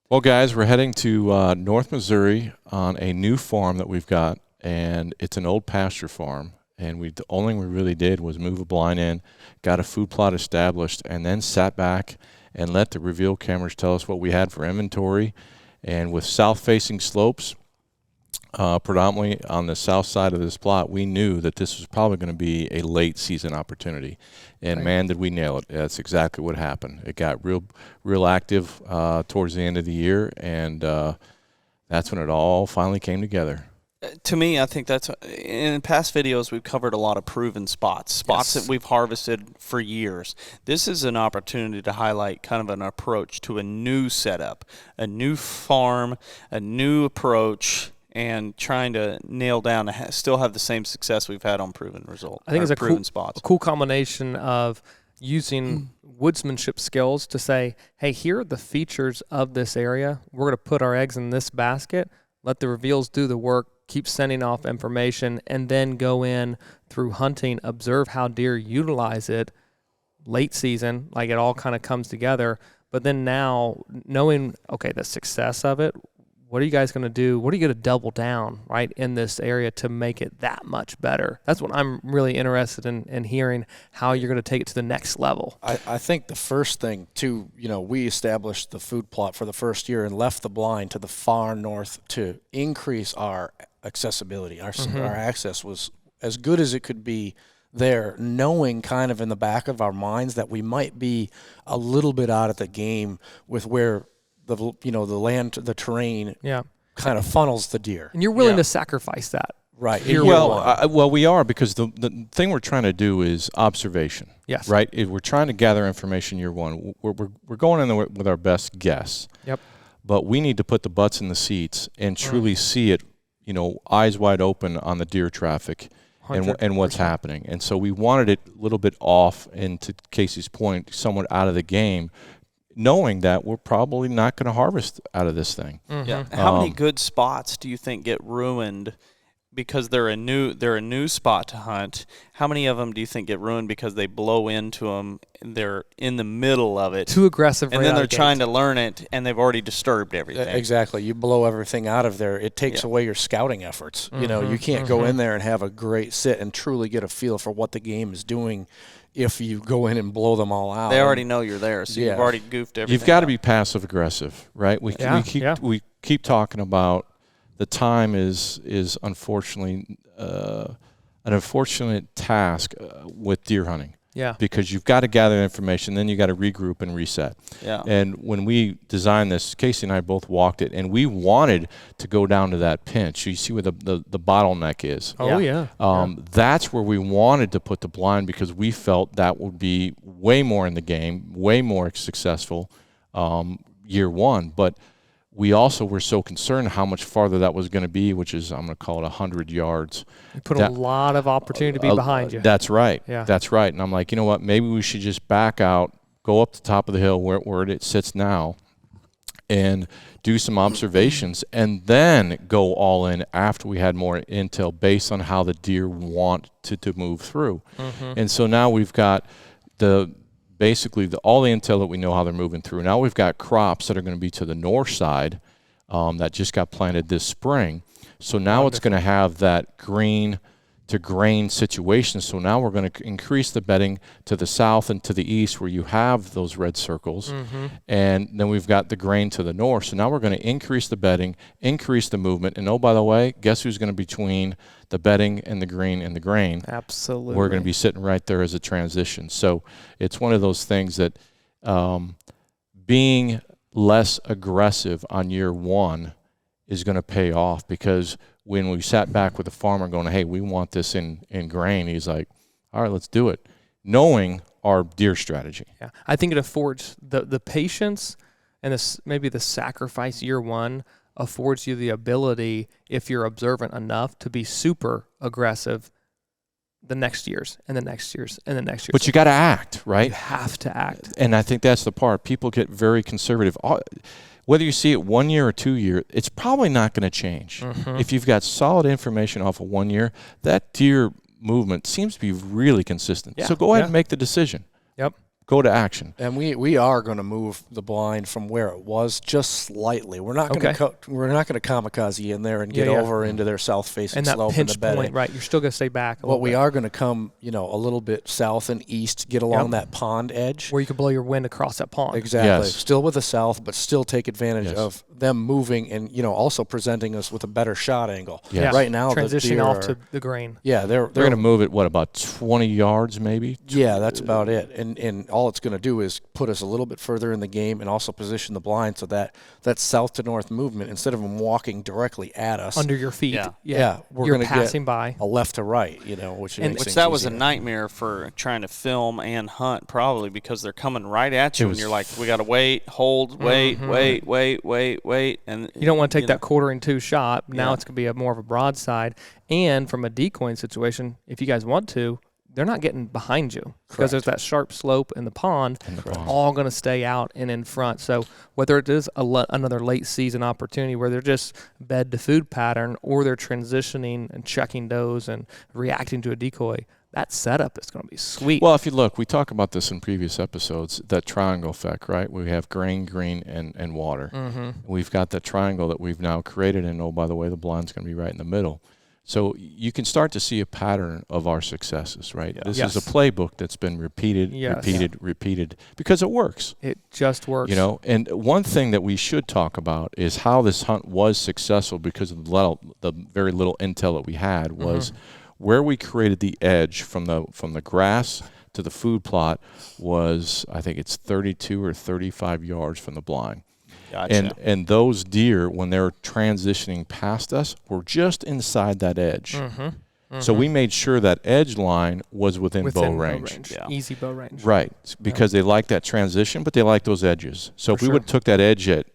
Well, guys, we're heading to North Missouri on a new farm that we've got, and it's an old pasture farm. And the only thing we really did was move a blind in, got a food plot established, and then sat back and let the reveal cameras tell us what we had for inventory. And with south-facing slopes, predominantly on the south side of this plot, we knew that this was probably going to be a late season opportunity. And man, did we nail it. That's exactly what happened. It got real active towards the end of the year, and that's when it all finally came together. To me, I think that's in past videos we've covered a lot of proven spots that we've harvested for years. This is an opportunity to highlight kind of an approach to a new setup, a new farm, a new approach, and trying to nail down to still have the same success we've had on proven result. I think it's spots. A cool combination of using woodsmanship skills to say, hey, here are the features of this area. We're going to put our eggs in this basket, let the reveals do the work, keep sending off information, and then go in through hunting, observe how deer utilize it late season, like it all kind of comes together. But then now knowing, okay, the success of it, what are you guys going to do? What are you going to double down, right, in this area to make it that much better? That's what I'm really interested in hearing, how you're going to take it to the next level. I think the first thing, too, we established the food plot for the first year and left the blind to the far north to increase our accessibility. Our access was as good as it could be there, knowing kind of in the back of our minds that we might be a little bit out of the game with where the land, the terrain kind of funnels the deer. And you're willing to sacrifice that. Right. Well, we are, because the thing we're trying to do is observation. Yes. Right? We're trying to gather information year one. We're going in there with our best guess. Yep. But we need to put the butts in the seats and truly see it, eyes wide open on the deer traffic and what's happening. And so we wanted it a little bit off, and to Casey's point, somewhat out of the game, knowing that we're probably not going to harvest out of this thing. Mm-hmm. Yeah. How many good spots do you think get ruined because they're a new spot to hunt? How many of them do you think get ruined because they blow into them and they're in the middle of it? Too aggressive. And then they're trying to learn it, and they've already disturbed everything. Exactly. You blow everything out of there. It takes away your scouting efforts. Mm-hmm. You can't go in there and have a great sit and truly get a feel for what the game is doing if you go in and blow them all out. They already know you're there, so you've already goofed everything. You've got to be passive aggressive, right? We keep talking about the time is unfortunately an unfortunate task with deer hunting. Yeah. Because you've got to gather information, then you got to regroup and reset. Yeah. And when we designed this, Casey and I both walked it, and we wanted to go down to that pinch. You see where the bottleneck is. Oh, yeah. That's where we wanted to put the blind, because we felt that would be way more in the game, way more successful year one. But we also were so concerned how much farther that was going to be, which is, I'm going to call it 100 yards. You put a lot of opportunity to be behind you. That's right. Yeah. That's right. And I'm like, you know what, maybe we should just back out, go up the top of the hill where it sits now, and do some observations, and then go all in after we had more intel based on how the deer want to move through. Mm-hmm. And so now we've got basically all the intel that we know how they're moving through. Now we've got crops that are going to be to the north side that just got planted this spring. So now it's going to have that green to grain situation. So now we're going to increase the bedding to the south and to the east where you have those red circles. Mm-hmm. And then we've got the grain to the north. So now we're going to increase the bedding, increase the movement. And oh, by the way, guess who's going to be between the bedding and the green and the grain? Absolutely. We're going to be sitting right there as a transition. So it's one of those things that being less aggressive on year one is going to pay off, because when we sat back with the farmer going, hey, we want this in grain, he's like, all right, let's do it, knowing our deer strategy. Yeah, I think it affords the patience and maybe the sacrifice year one affords you the ability, if you're observant enough, to be super aggressive the next years and the next years and the next years. But you got to act, right? You have to act. And I think that's the part. People get very conservative. Whether you see it 1 year or 2 year, it's probably not going to change. Mm-hmm. If you've got solid information off of 1 year, that deer movement seems to be really consistent. Yeah. So go ahead and make the decision. Yep. go to action. And we are going to move the blind from where it was just slightly. We're not going to we're not going to kamikaze in there and get over into their south facing and that slope pinch in the bedding. point, right? You're still going to stay back. But we are going to come, a little bit south and east, get along that pond edge where you can blow your wind across that pond. Exactly. Yes. Still with the south, but still take advantage of them moving and also presenting us with a better shot angle. Yes. Right now, transitioning off to the grain. Yeah, they're going to move it about 20 yards maybe. Yeah, that's about it. And all it's going to do is put us a little bit further in the game and also position the blind so that south to north movement, instead of them walking directly at us under your feet. Yeah, we're you're going to passing get by a left to right, which makes things that was easier. a nightmare for trying to film and hunt, probably because they're coming right at you and you're like, we got to wait, hold, wait, and you don't want to take that 1/4-2 shot. Now it's going to be more of a broadside. And from a decoying situation, if you guys want to, they're not getting behind you because there's that sharp slope in the pond. They're all going to stay out and in front. So whether it is another late season opportunity where they're just bed to food pattern, or they're transitioning and checking does and reacting to a decoy, that setup is going to be sweet. Well, if you look, we talk about this in previous episodes, that triangle effect, right? We have grain, green, and water. Mm-hmm. We've got the triangle that we've now created, and oh, by the way, the blind's going to be right in the middle. So you can start to see a pattern of our successes, right? Yeah. This is a playbook that's been repeated, repeated, because it works. It just works. And one thing that we should talk about is how this hunt was successful because of the very little intel that we had was where we created the edge from the grass to the food plot was, I think it's 32 or 35 yards from the blind. Gotcha. And those deer, when they're transitioning past us, were just inside that edge. So we made sure that edge line was within bow range. Yeah. Easy bow range. Right, because they like that transition, but they like those edges. So if we would have took that edge at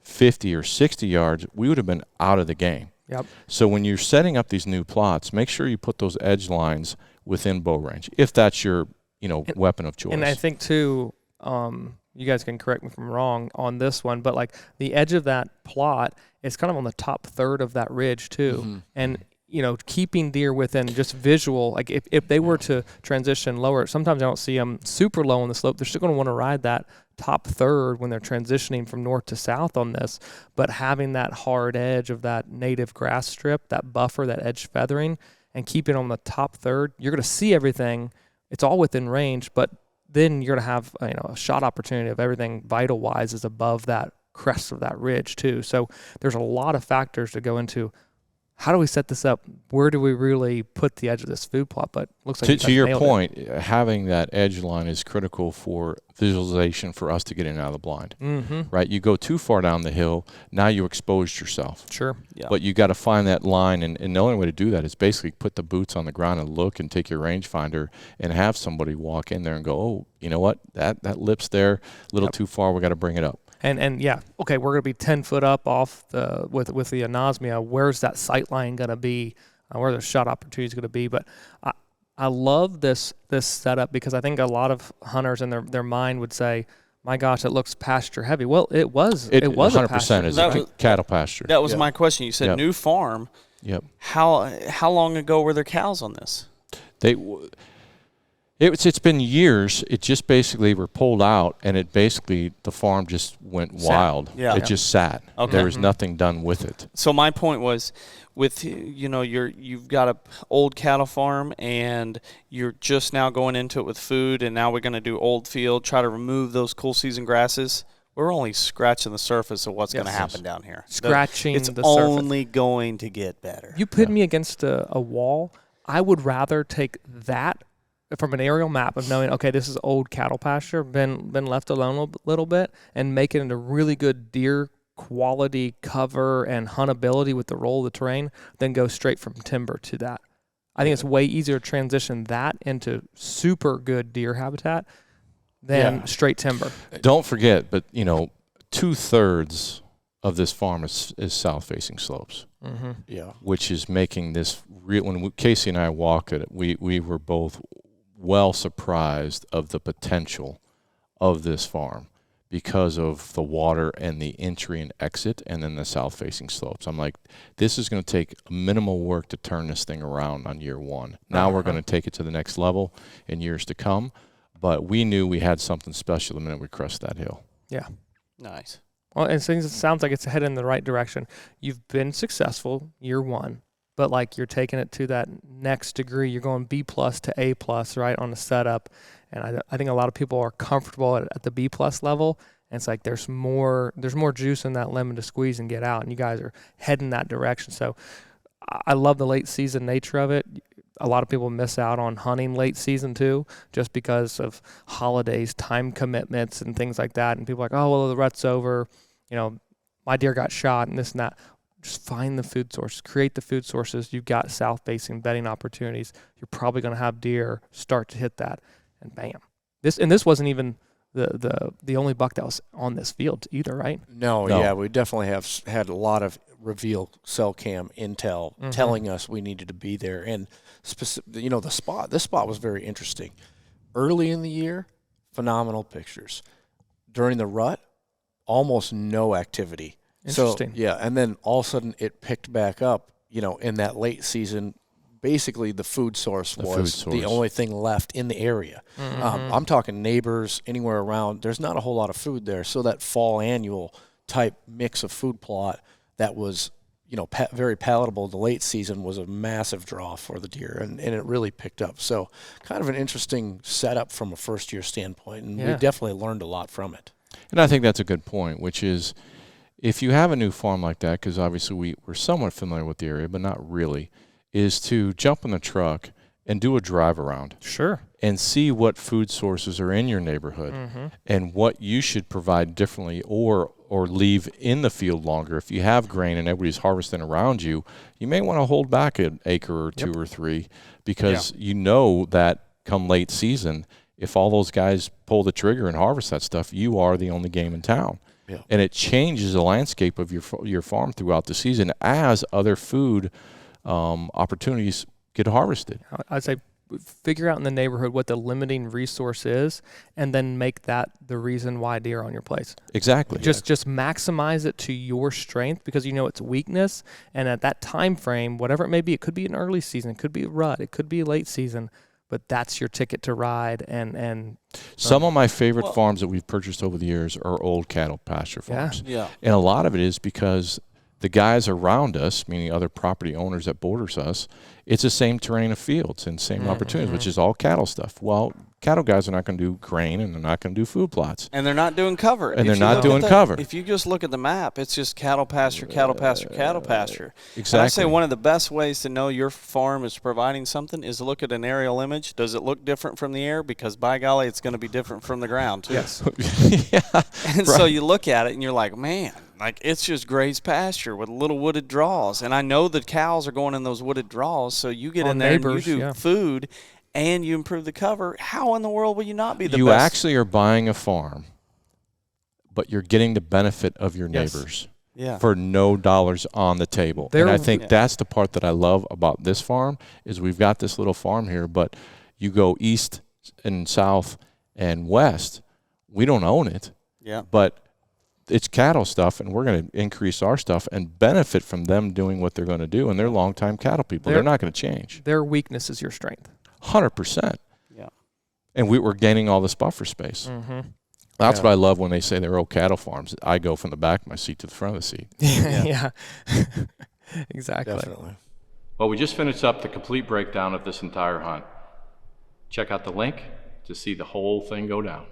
50 or 60 yards, we would have been out of the game. Yep. So when you're setting up these new plots, make sure you put those edge lines within bow range, if that's your weapon of choice. And I think too, you guys can correct me if I'm wrong on this one, but like the edge of that plot is kind of on the top third of that ridge too. And keeping deer within just visual, like if they were to transition lower, sometimes I don't see them super low on the slope. They're still going to want to ride that top third when they're transitioning from north to south on this, but having that hard edge of that native grass strip, that buffer, that edge feathering, and keeping on the top third, you're going to see everything. It's all within range, but then you're going to have a shot opportunity of everything vital-wise is above that crest of that ridge too. So there's a lot of factors to go into. How do we set this up? Where do we really put the edge of this food plot? But looks like to your point, having that edge line is critical for visualization for us to get in and out of the blind. Right? You go too far down the hill, now you exposed yourself. Sure. Yeah. But you got to find that line, and the only way to do that is basically put the boots on the ground and look and take your rangefinder and have somebody walk in there and go, oh, you know what? That lip's there, a little too far. We got to bring it up. And yeah, okay, we're going to be 10 foot up off with the anosmia. Where's that sight line going to be? Where are the shot opportunities going to be? But I love this setup because I think a lot of hunters in their mind would say, my gosh, it looks pasture heavy. Well, it was 100% a pasture. is a cattle pasture. That was my question. You said new farm. Yep. How long ago were there cows on this? It's been years. It just basically were pulled out, and the farm just went wild. Yeah. It just sat. Okay. There was nothing done with it. So my point was, with you've got a old cattle farm, and you're just now going into it with food, and now we're going to do old field, try to remove those cool season grasses. We're only scratching the surface of what's going to happen down here. Scratching it's the surface. only going to get better. You put me against a wall, I would rather take that from an aerial map of knowing, okay, this is old cattle pasture, been left alone a little bit, and make it into really good deer quality cover and huntability with the roll of the terrain, then go straight from timber to that. I think it's way easier to transition that into super good deer habitat than straight timber. Don't forget, but 2/3 of this farm is south-facing slopes. Yeah. Which is making this real. When Casey and I walked it, we were both well surprised of the potential of this farm because of the water and the entry and exit and then the south-facing slopes. I'm like, this is going to take minimal work to turn this thing around on year one. Now we're going to take it to the next level in years to come. but we knew we had something special the minute we crossed that hill. Yeah. Nice. Well, and it sounds like it's headed in the right direction. You've been successful year one, but like you're taking it to that next degree. You're going B+ to A+, right, on the setup. And I think a lot of people are comfortable at the B+ level. And it's like there's more juice in that lemon to squeeze and get out. And you guys are heading that direction. So I love the late season nature of it. A lot of people miss out on hunting late season too, just because of holidays, time commitments, and things like that. And people are like, oh, well, the rut's over. You know, my deer got shot and this and that. Just find the food source, create the food sources. You've got south-facing bedding opportunities. You're probably going to have deer start to hit that, and bam. This wasn't even the only buck that was on this field either, right? No, yeah, we definitely have had a lot of reveal cell cam intel telling us we needed to be there. And you know, this spot was very interesting. Early in the year, phenomenal pictures. During the rut, almost no activity. Interesting. So, yeah, and then all of a sudden it picked back up, you know, in that late season. Basically, the food source was the only thing left in the area. I'm talking neighbors, anywhere around. There's not a whole lot of food there. So that fall annual type mix of food plot that was, you know, very palatable the late season was a massive draw for the deer, and it really picked up. So kind of an interesting setup from a first-year standpoint, and we definitely learned a lot from it. And I think that's a good point, which is if you have a new farm like that, because obviously we're somewhat familiar with the area, but not really, is to jump in the truck and do a drive around. Sure. And see what food sources are in your neighborhood and what you should provide differently or leave in the field longer. If you have grain and everybody's harvesting around you, you may want to hold back an acre or two or three because you know that come late season, if all those guys pull the trigger and harvest that stuff, you are the only game in town. Yeah. And it changes the landscape of your farm throughout the season as other food opportunities get harvested. I'd say figure out in the neighborhood what the limiting resource is and then make that the reason why deer are on your place. Exactly. Just maximize it to your strength because you know its weakness, and at that time frame, whatever it may be, it could be an early season, it could be a rut, it could be late season, but that's your ticket to ride. And some of my favorite farms that we've purchased over the years are old cattle pasture farms. Yeah. And a lot of it is because the guys around us, meaning other property owners that borders us, it's the same terrain of fields and same opportunities, which is all cattle stuff. Well, cattle guys are not going to do grain and they're not going to do food plots. And they're not doing cover. And they're not doing cover. If you just look at the map, it's just cattle pasture, cattle pasture, cattle pasture. Exactly. And I say one of the best ways to know your farm is providing something is to look at an aerial image. Does it look different from the air? Because by golly, it's going to be different from the ground too. yes. And so you look at it and you're like, man, like it's just grazed pasture with little wooded draws. And I know the cows are going in those wooded draws. So you get in there and you do food and you improve the cover. How in the world will you not be the best? You actually are buying a farm, but you're getting the benefit of your neighbors for no dollars on the table. And I think that's the part that I love about this farm is we've got this little farm here, but you go east and south and west, we don't own it. Yeah. But it's cattle stuff, and we're going to increase our stuff and benefit from them doing what they're going to do. And they're longtime cattle people. They're not going to change. Their weakness is your strength. 100%. Yeah. And we're gaining all this buffer space. That's what I love when they say they're old cattle farms. I go from the back of my seat to the front of the seat. Yeah. Exactly. Definitely. Well, we just finished up the complete breakdown of this entire hunt. Check out the link to see the whole thing go down.